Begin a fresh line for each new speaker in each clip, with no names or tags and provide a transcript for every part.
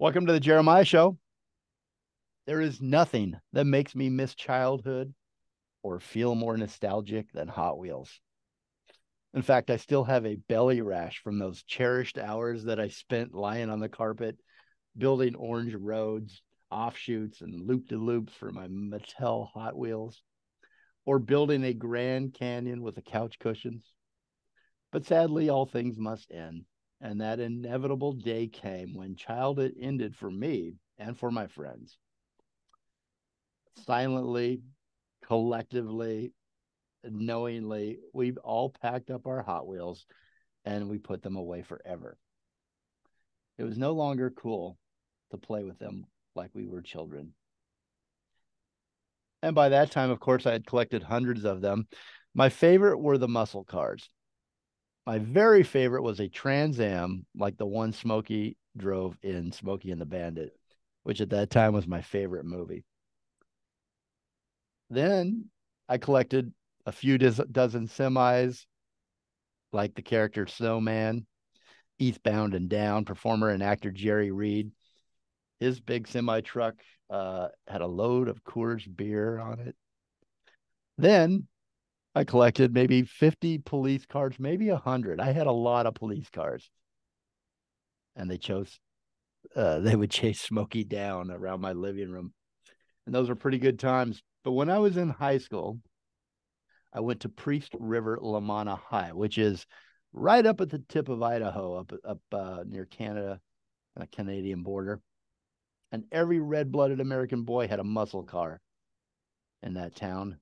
Welcome to the Jeremiah Show. There is nothing that makes me miss childhood or feel more nostalgic than Hot Wheels. In fact, I still have a belly rash from those cherished hours that I spent lying on the carpet, building orange roads, offshoots, and loop-de-loops for my Mattel Hot Wheels, or building a Grand Canyon with the couch cushions. But sadly, all things must end. And that inevitable day came when childhood ended for me and for my friends. Silently, collectively, knowingly, we've all packed up our Hot Wheels and we put them away forever. It was no longer cool to play with them like we were children. And by that time, of course, I had collected hundreds of them. My favorite were the muscle cars. My very favorite was a Trans Am, like the one Smokey drove in Smokey and the Bandit, which at that time was my favorite movie. Then I collected a few dozen semis, like the character Snowman, Eastbound and Down, performer and actor Jerry Reed. His big semi truck had a load of Coors beer on it. Then I collected maybe 50 police cars, maybe 100. I had a lot of police cars, and they would chase Smokey down around my living room. And those were pretty good times. But when I was in high school, I went to Priest River Lamana High, which is right up at the tip of Idaho, up near Canada and the Canadian border. And every red-blooded American boy had a muscle car in that town.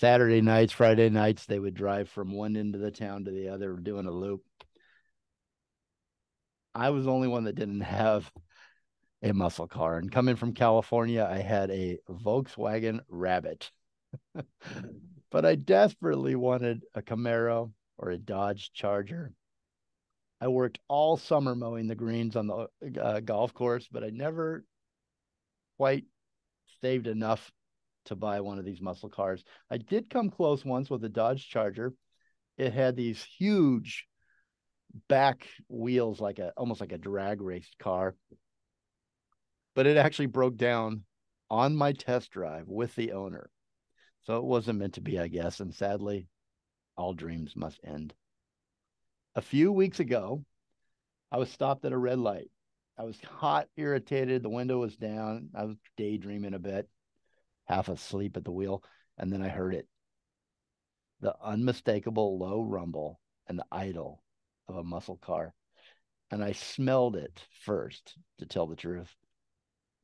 Saturday nights, Friday nights, they would drive from one end of the town to the other, doing a loop. I was the only one that didn't have a muscle car. And coming from California, I had a Volkswagen Rabbit. But I desperately wanted a Camaro or a Dodge Charger. I worked all summer mowing the greens on the golf course, but I never quite saved enough to buy one of these muscle cars. I did come close once with a Dodge Charger. It had these huge back wheels, like almost like a drag race car, but it actually broke down on my test drive with the owner. So it wasn't meant to be, I guess. And sadly, all dreams must end. A few weeks ago, I was stopped at a red light. I was hot, irritated. The window was down. I was daydreaming a bit, half asleep at the wheel. And then I heard it, the unmistakable low rumble and the idle of a muscle car. And I smelled it first, to tell the truth.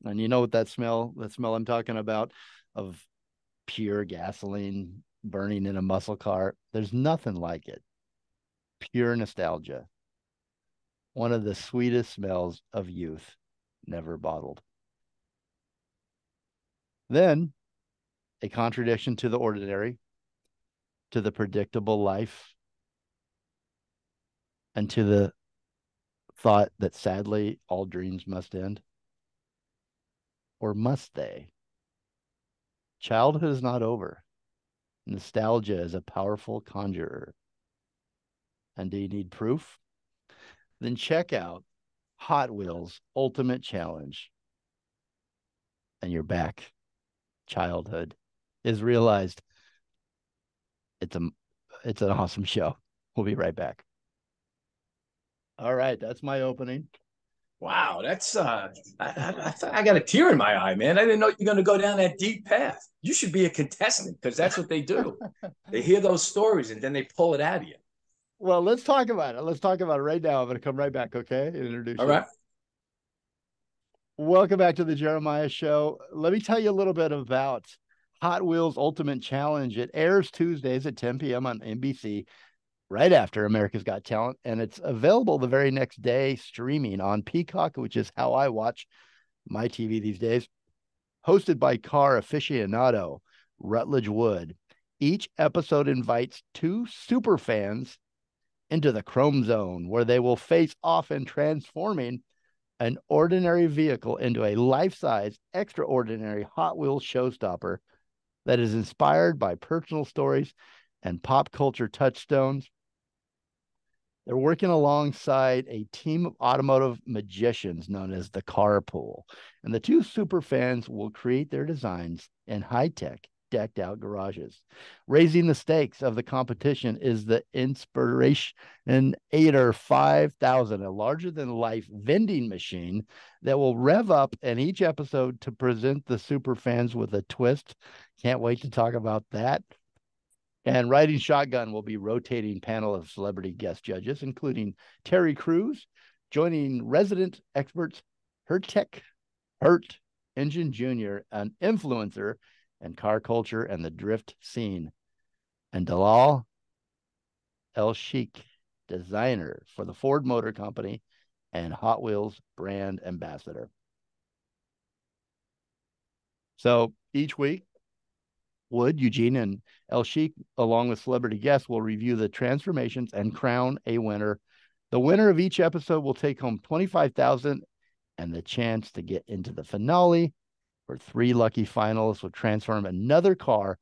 And you know what that smell I'm talking about, of pure gasoline burning in a muscle car? There's nothing like it. Pure nostalgia. One of the sweetest smells of youth, never bottled. Then, a contradiction to the ordinary, to the predictable life, and to the thought that sadly all dreams must end. Or must they? Childhood is not over. Nostalgia is a powerful conjurer. And do you need proof? Then check out Hot Wheels Ultimate Challenge. And you're back. Childhood is realized. It's an awesome show. We'll be right back. All right, that's my opening.
Wow, that's I got a tear in my eye, man. I didn't know you're going to go down that deep path. You should be a contestant because that's what they do. They hear those stories and then they pull it out of you.
Well, let's talk about it. Let's talk about it right now. I'm going to come right back, okay? And introduce
All
you.
right.
Welcome back to the Jeremiah Show. Let me tell you a little bit about Hot Wheels Ultimate Challenge. It airs Tuesdays at 10 p.m. on NBC, right after America's Got Talent, and it's available the very next day streaming on Peacock, which is how I watch my TV these days. Hosted by car aficionado Rutledge Wood, each episode invites two super fans into the Chrome Zone, where they will face off in transforming an ordinary vehicle into a life-size, extraordinary Hot Wheels showstopper that is inspired by personal stories and pop culture touchstones. They're working alongside a team of automotive magicians known as the Carpool. And the two super fans will create their designs in high-tech, decked out garages. Raising the stakes of the competition is the Inspirator 5000, a larger than life vending machine that will rev up in each episode to present the super fans with a twist. Can't wait to talk about that. And riding shotgun will be rotating panel of celebrity guest judges, including Terry Crews, joining resident experts Hurt Engine Jr., an influencer in car culture and the drift scene, and Dalal El Sheikh, designer for the Ford Motor Company and Hot Wheels brand ambassador. So each week, Wood, Eugene, and El Sheikh, along with celebrity guests, will review the transformations and crown a winner. The winner of each episode will take home $25,000 and the chance to get into the finale, where 3 lucky finalists will transform another car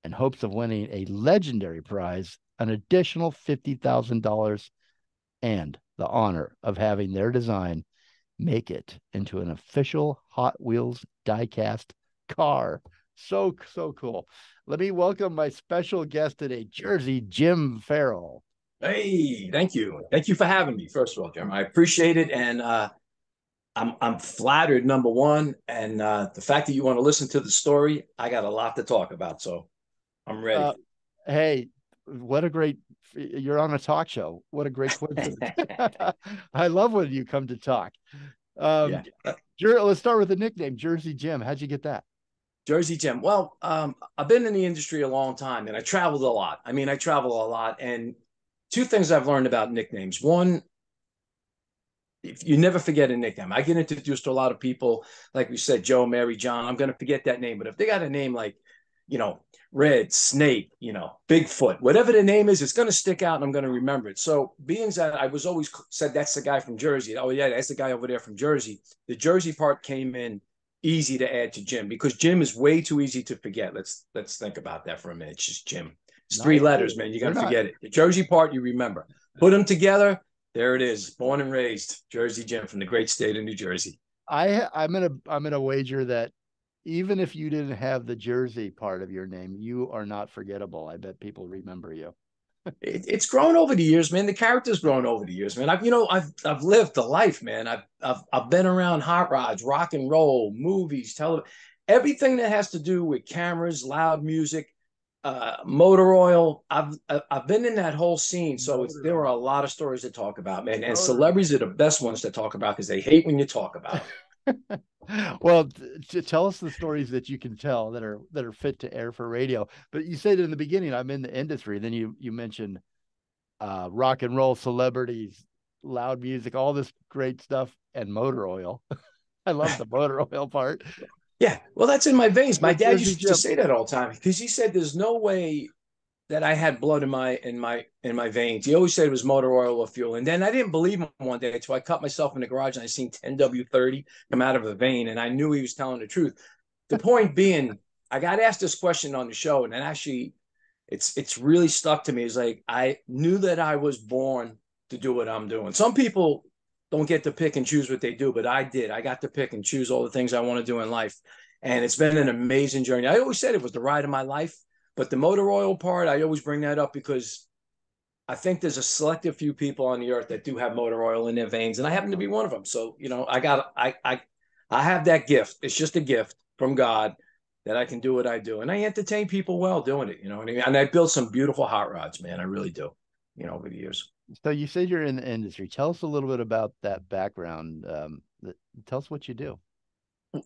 in hopes of winning a legendary prize, an additional $50,000, and the honor of having their design make it into an official Hot Wheels diecast car. So cool. Let me welcome my special guest today, Jerzey Jim Farrell.
Hey, thank you. Thank you for having me, first of all, Jim. I appreciate it. And I'm flattered, number one. And the fact that you want to listen to the story, I got a lot to talk about. So I'm ready.
Hey, what a great, you're on a talk show. What a great coincidence. I love when you come to talk.
Yeah.
Let's start with the nickname, Jerzey Jim. How'd you get that?
Jerzey Jim. Well, I've been in the industry a long time and I traveled a lot. I mean, I travel a lot. And 2 things I've learned about nicknames. One, if you never forget a nickname. I get introduced to a lot of people, like we said, Joe, Mary, John. I'm going to forget that name. But if they got a name like, Red, Snake, Bigfoot, whatever the name is, it's going to stick out and I'm going to remember it. So being that I was always said, that's the guy from Jersey. Oh, yeah, that's the guy over there from Jersey. The Jersey part came in easy to add to Jim because Jim is way too easy to forget. Let's think about that for a minute. It's just Jim. It's 3 letters, man. You got to forget it. The Jersey part, you remember. Put them together. There it is. Born and raised, Jerzey Jim from the great state of New Jersey.
I'm gonna wager that even if you didn't have the Jersey part of your name, you are not forgettable. I bet people remember you.
It's grown over the years, man. The character's grown over the years, man. I've lived the life, man. I've been around hot rods, rock and roll, movies, television, everything that has to do with cameras, loud music, motor oil. I've been in that whole scene, so there are a lot of stories to talk about, man. And celebrities are the best ones to talk about because they hate when you talk about them.
Well, tell us the stories that you can tell that are fit to air for radio. But you said in the beginning, I'm in the industry. Then you mentioned rock and roll celebrities, loud music, all this great stuff, and motor oil. I love the motor oil part.
Yeah, well, that's in my veins. My dad used to say that all the time because he said there's no way that I had blood in my veins. He always said it was motor oil or fuel. And then I didn't believe him one day. So I cut myself in the garage and I seen 10W30 come out of a vein. And I knew he was telling the truth. The point being, I got asked this question on the show, and then actually it's really stuck to me. It's like I knew that I was born to do what I'm doing. Some people don't get to pick and choose what they do, but I did. I got to pick and choose all the things I want to do in life. And it's been an amazing journey. I always said it was the ride of my life. But the motor oil part, I always bring that up because I think there's a selective few people on the earth that do have motor oil in their veins, and I happen to be one of them. So, I have that gift. It's just a gift from God that I can do what I do, and I entertain people well doing it. You know what I mean? And I built some beautiful hot rods, man. I really do. Over the years.
So you said you're in the industry. Tell us a little bit about that background. Tell us what you do.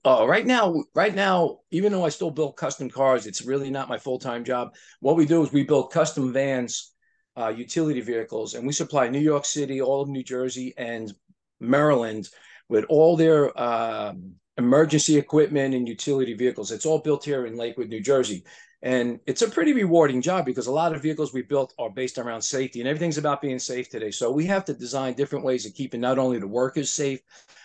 Right now, even though I still build custom cars, it's really not my full-time job. What we do is we build custom vans, utility vehicles, and we supply New York City, all of New Jersey, and Maryland with all their emergency equipment and utility vehicles. It's all built here in Lakewood, New Jersey. And it's a pretty rewarding job because a lot of vehicles we built are based around safety, and everything's about being safe today. So we have to design different ways of keeping not only the workers safe,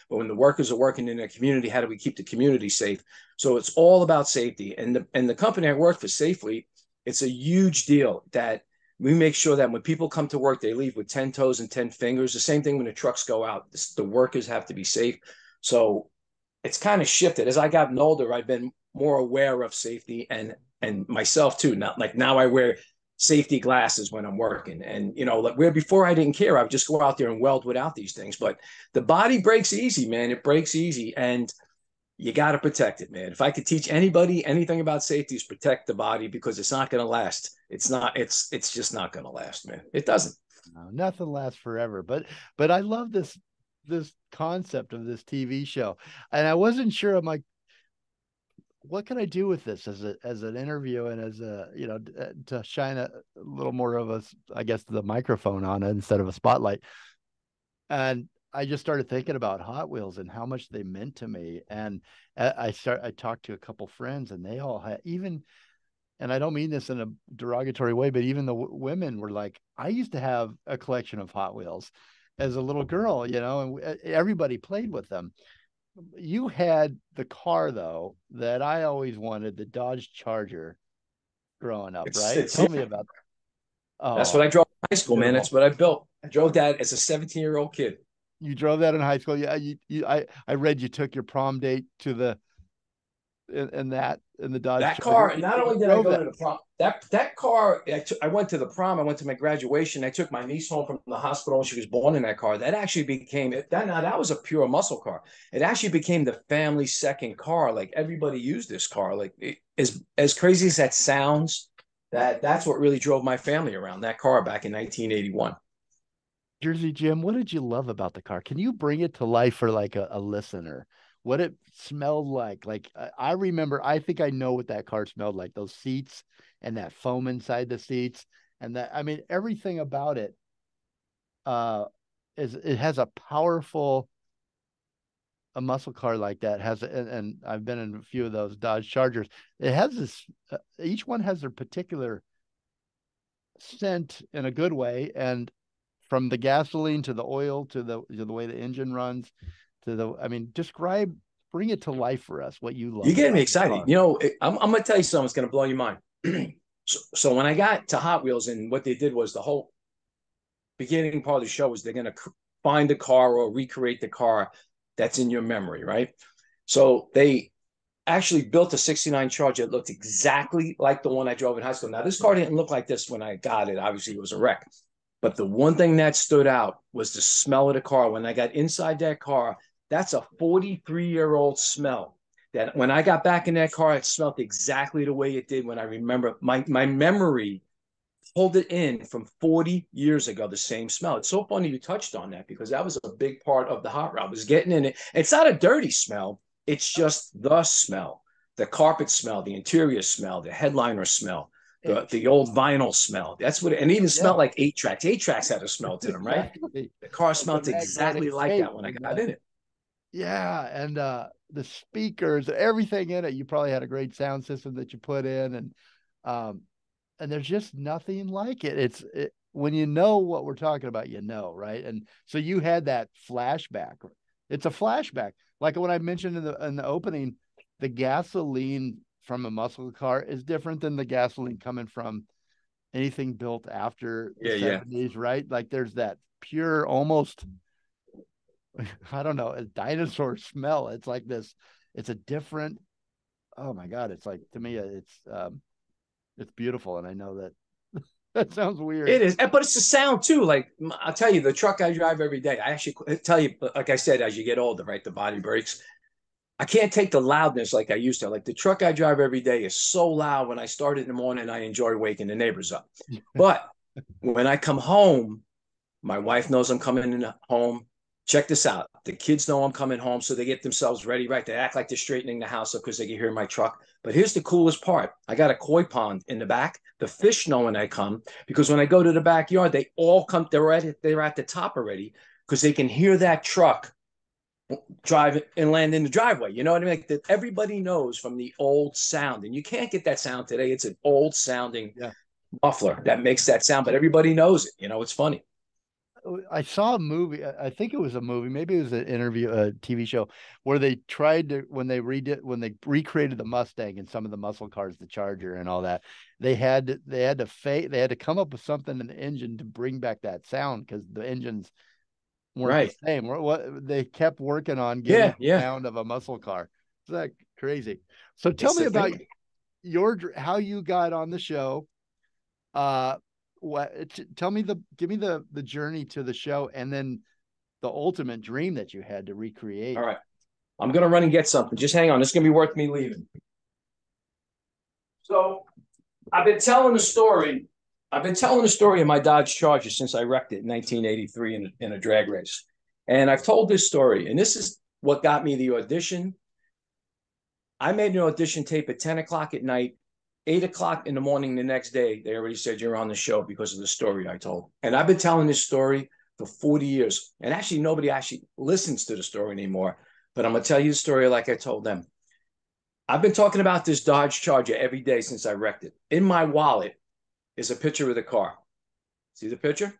but when the workers are working in their community, how do we keep the community safe? So it's all about safety. And the company I work for, Safely, it's a huge deal that We make sure that when people come to work, they leave with 10 toes and 10 fingers. The same thing when the trucks go out. The workers have to be safe. So it's kind of shifted. As I gotten older, I've been more aware of safety and myself too. Not like now I wear safety glasses when I'm working. And like where before I didn't care, I would just go out there and weld without these things. But the body breaks easy, man. It breaks easy. And you got to protect it, man. If I could teach anybody anything about safety, is protect the body, because it's not going to last. It's just not going to last, man. It doesn't.
No, nothing lasts forever. But I love this concept of this TV show. And I wasn't sure. I'm like, what can I do with this as an interview and as a, to shine a little more of a, I guess, the microphone on it instead of a spotlight. And I just started thinking about Hot Wheels and how much they meant to me. And I talked to a couple friends, and they all had, even, and I don't mean this in a derogatory way, but even the women were like, I used to have a collection of Hot Wheels as a little girl, and everybody played with them. You had the car, though, that I always wanted, the Dodge Charger, growing up, right? Tell me about that.
That's what I drove in high school, man. That's what I built. I drove that as a 17-year-old kid.
You drove that in high school? Yeah. I read you took your prom date to the in the Dodge
That
Charger.
car. Not only did I go to the prom, that car. I went to the prom. I went to my graduation. I took my niece home from the hospital. She was born in that car. That actually became that was a pure muscle car. It actually became the family second car. Like everybody used this car. Like as crazy as that sounds, that's what really drove my family around, that car back in 1981.
Jerzey Jim, what did you love about the car? Can you bring it to life for like a listener? What it smelled like? Like I remember, I think I know what that car smelled like. Those seats and that foam inside the seats, and that, I mean, everything about it uh it has a powerful, a muscle car like that has, and I've been in a few of those Dodge Chargers. It has this, each one has their particular scent in a good way, and from the gasoline to the oil to the way the engine runs to the, I mean, bring it to life for us, what you love
You're getting
about
me
the
excited.
car.
I'm going to tell you something that's going to blow your mind. So when I got to Hot Wheels, and what they did was, the whole beginning part of the show was they're going to find the car or recreate the car that's in your memory, right? So they actually built a 69 Charger that looked exactly like the one I drove in high school. Now, this car didn't look like this when I got it. Obviously, it was a wreck. But the one thing that stood out was the smell of the car. When I got inside that car, that's a 43-year-old smell. That when I got back in that car, it smelled exactly the way it did when I remember. My memory pulled it in from 40 years ago, the same smell. It's so funny you touched on that, because that was a big part of the hot rod, was getting in it. It's not a dirty smell. It's just the smell, the carpet smell, the interior smell, the headliner smell, the old vinyl smell. That's what, and even smelled like 8-tracks. 8-tracks had a smell to them, right?
Exactly.
The car
Like the
smelled exactly
magnetic
like
tape
that when I
and
got in it.
yeah, and the speakers, everything in it. You probably had a great sound system that you put in, um and there's just nothing like it. When you know what we're talking about, right? And so you had that flashback. It's a flashback. Like when I mentioned in the opening, the gasoline from a muscle car is different than the gasoline coming from anything built after the
Yeah, yeah.
70s, right? Like there's that pure, almost, I don't know, a dinosaur smell. It's like this, it's a different, oh my God. It's like, to me, it's beautiful. And I know that that sounds weird.
It is, but it's the sound too. Like I'll tell you, the truck I drive every day. I actually tell you, like I said, as you get older, right, the body breaks. I can't take the loudness like I used to. Like the truck I drive every day is so loud. When I start in the morning, I enjoy waking the neighbors up. But when I come home, my wife knows I'm coming in home. Check this out. The kids know I'm coming home, so they get themselves ready, right? They act like they're straightening the house up because they can hear my truck. But here's the coolest part. I got a koi pond in the back. The fish know when I come, because when I go to the backyard, they all come. They're at the top already, because they can hear that truck drive and land in the driveway. You know what I mean? Like that, everybody knows from the old sound, and you can't get that sound today. It's an old sounding muffler that makes that sound, but everybody knows it. It's funny.
I saw a movie. I think it was a movie. Maybe it was an interview, a TV show, where they tried to when they recreated the Mustang and some of the muscle cars, the Charger and all that. They had to come up with something in the engine to bring back that sound because the engines weren't the
Right.
same. What they kept working on getting
Yeah,
the
yeah.
sound of a muscle car. It's like crazy. So tell
It's
me
the
about
thing.
your how you got on the show. Uh, tell me give me the journey to the show and then the ultimate dream that you had to
All
recreate.
right. I'm gonna run and get something. Just hang on. It's gonna be worth me leaving. So I've been telling the story. I've been telling the story of my Dodge Charger since I wrecked it in 1983 in a drag race. And I've told this story, and this is what got me the audition. I made an audition tape at 10 o'clock at night, 8 o'clock in the morning the next day. They already said you're on the show because of the story I told. And I've been telling this story for 40 years. And actually, nobody actually listens to the story anymore. But I'm going to tell you the story like I told them. I've been talking about this Dodge Charger every day since I wrecked it. In my wallet is a picture of the car. See the picture?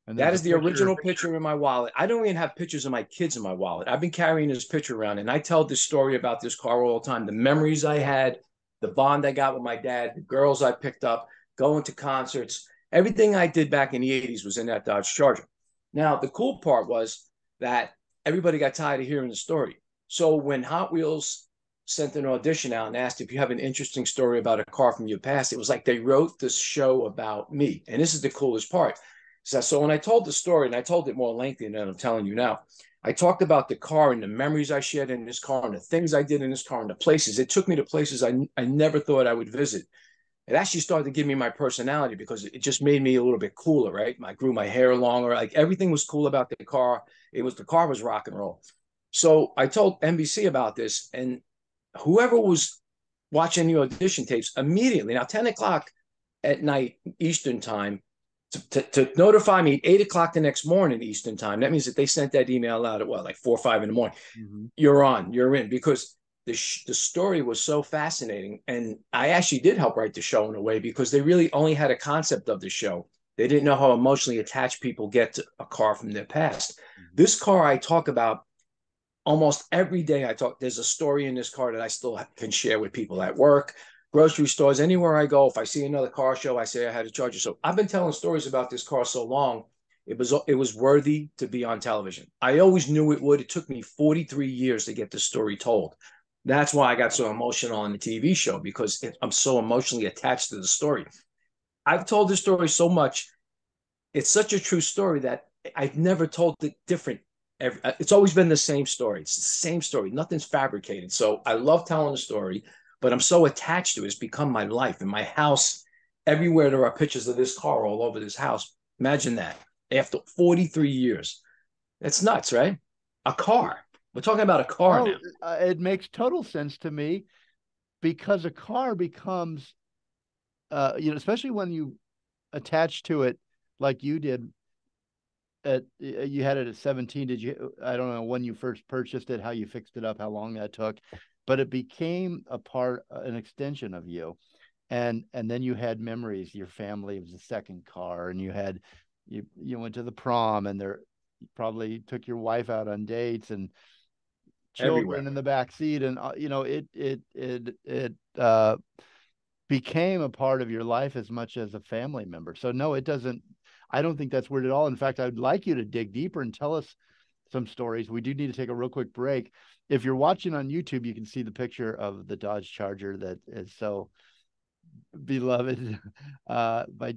And
That
there's a
is the
picture.
original picture in my wallet. I don't even have pictures of my kids in my wallet. I've been carrying this picture around, and I tell this story about this car all the time. The memories I had, the bond I got with my dad, the girls I picked up, going to concerts, everything I did back in the 80s was in that Dodge Charger. Now, the cool part was that everybody got tired of hearing the story. So when Hot Wheels sent an audition out and asked if you have an interesting story about a car from your past, it was like they wrote this show about me. And this is the coolest part. So when I told the story, and I told it more lengthy than I'm telling you now, I talked about the car and the memories I shared in this car and the things I did in this car and the places. It took me to places I never thought I would visit. It actually started to give me my personality because it just made me a little bit cooler, right? I grew my hair longer. Like everything was cool about the car. The car was rock and roll. So I told NBC about this, and whoever was watching the audition tapes immediately, now 10 o'clock at night Eastern time, to notify me at 8 o'clock the next morning Eastern time. That means that they sent that email out at what, like 4 or 5 in the morning.
Mm-hmm.
You're on, you're in, because the story was so fascinating. And I actually did help write the show in a way because they really only had a concept of the show. They didn't know how emotionally attached people get to a car from their past.
Mm-hmm.
This car I talk about almost every day. There's a story in this car that I still can share with people at work, grocery stores, anywhere I go. If I see another car show, I say I had a Charger. So I've been telling stories about this car so long. It was worthy to be on television. I always knew it would. It took me 43 years to get the story told. That's why I got so emotional on the TV show because I'm so emotionally attached to the story. I've told this story so much. It's such a true story that I've never told it different. It's always been the same story. It's the same story. Nothing's fabricated. So I love telling the story, but I'm so attached to it. It's become my life. In my house, everywhere there are pictures of this car all over this house. Imagine that. After 43 years. That's nuts, right? A car. We're talking about a car
Oh,
now.
it makes total sense to me because a car becomes, especially when you attach to it like you did you had it at 17. Did you, I don't know when you first purchased it, how you fixed it up, how long that took, but it became a part, an extension of you. And then you had memories, your family was the second car, and you went to the prom, and there you probably took your wife out on dates and children
Everywhere.
in the back seat, and it became a part of your life as much as a family member. So no, it doesn't. I don't think that's weird at all. In fact, I'd like you to dig deeper and tell us some stories. We do need to take a real quick break. If you're watching on YouTube, you can see the picture of the Dodge Charger that is so beloved by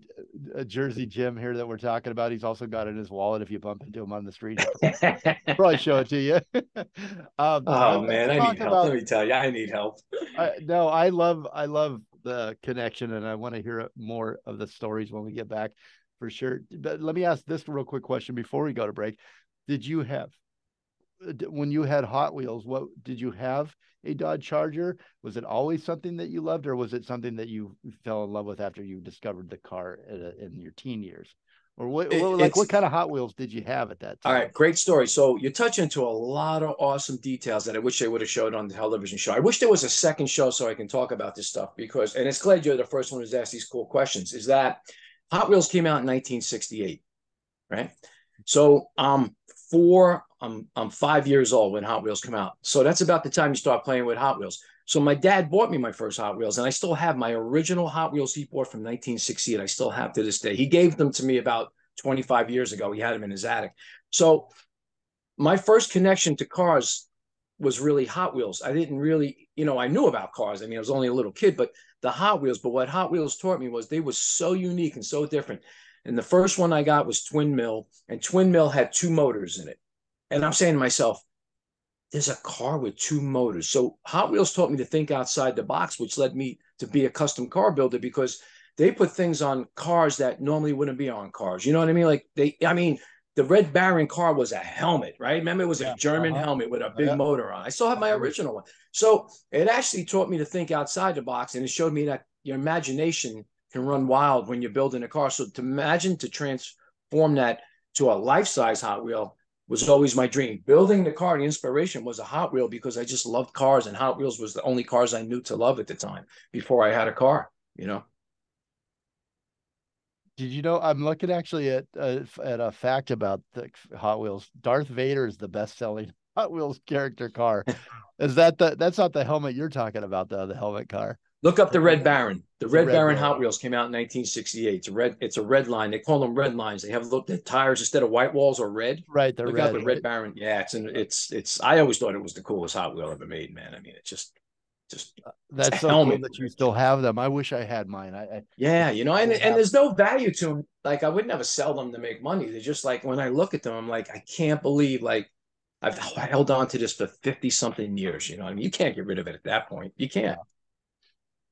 Jerzey Jim here that we're talking about. He's also got it in his wallet. If you bump into him on the street, he'll probably show it to you.
Oh
But
man,
let's
I
talk
need help.
about.
Let me tell you, I need help.
No, I love the connection, and I want to hear more of the stories when we get back, for sure. But let me ask this real quick question before we go to break. Did you have when you had Hot Wheels? What did you have a Dodge Charger? Was it always something that you loved, or was it something that you fell in love with after you discovered the car in your teen years? Or what
It's
kind of Hot Wheels did you have at that
all
time?
right, great story. So you touch into a lot of awesome details that I wish they would have showed on the television show. I wish there was a second show so I can talk about this stuff because, and it's glad you're the first one who's asked these cool questions. Is that Hot Wheels came out in 1968, right? So I'm 5 years old when Hot Wheels come out. So that's about the time you start playing with Hot Wheels. So my dad bought me my first Hot Wheels, and I still have my original Hot Wheels he bought from 1968. I still have to this day. He gave them to me about 25 years ago. He had them in his attic. So my first connection to cars was really Hot Wheels. I didn't really, I knew about cars. I mean, I was only a little kid, but the Hot Wheels, but what Hot Wheels taught me was they were so unique and so different. And the first one I got was Twin Mill, and Twin Mill had two motors in it. And I'm saying to myself, there's a car with two motors. So Hot Wheels taught me to think outside the box, which led me to be a custom car builder because they put things on cars that normally wouldn't be on cars. You know what I mean? The Red Baron car was a helmet, right? Remember, it was a
Yeah.
German
Uh-huh.
helmet with a big
Yeah.
motor on. I still have my original one. So it actually taught me to think outside the box, and it showed me that your imagination can run wild when you're building a car. So to transform that to a life-size Hot Wheel was always my dream. Building the car, the inspiration was a Hot Wheel because I just loved cars, and Hot Wheels was the only cars I knew to love at the time before I had a car, you know?
Did you know I'm looking actually at a fact about the Hot Wheels. Darth Vader is the best-selling Hot Wheels character car. Is that's not the helmet you're talking about, though, the helmet car.
Look up
The
the Red Baron. The
it's a
Red
red
Baron
Baron.
Hot Wheels came out in 1968. It's a red line. They call them red lines. They have the tires instead of white walls are red.
Right, they're
Look out
red,
the Red
right?
Baron. Yeah, it's I always thought it was the coolest Hot Wheel ever made, man. I mean, just it's a
That's so cool
helmet.
that you still have them. I wish I had mine.
Yeah,
I
and
don't
and
have.
there's no value to them. Like I would never sell them to make money. They're just like when I look at them, I'm like, I can't believe like I've held on to this for 50 something years. You know, I mean, you can't get rid of it at that point. You can't.
No.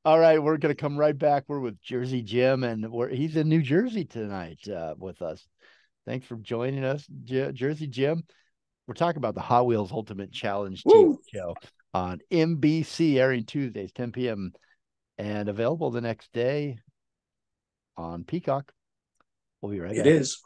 All right, we're gonna come right back. We're with Jerzey Jim, and he's in New Jersey tonight with us. Thanks for joining us, Jerzey Jim. We're talking about the Hot Wheels Ultimate Challenge TV
Woo!
show on NBC, airing Tuesdays, 10 p.m. and available the next day on Peacock. We'll be right
It
back.
is.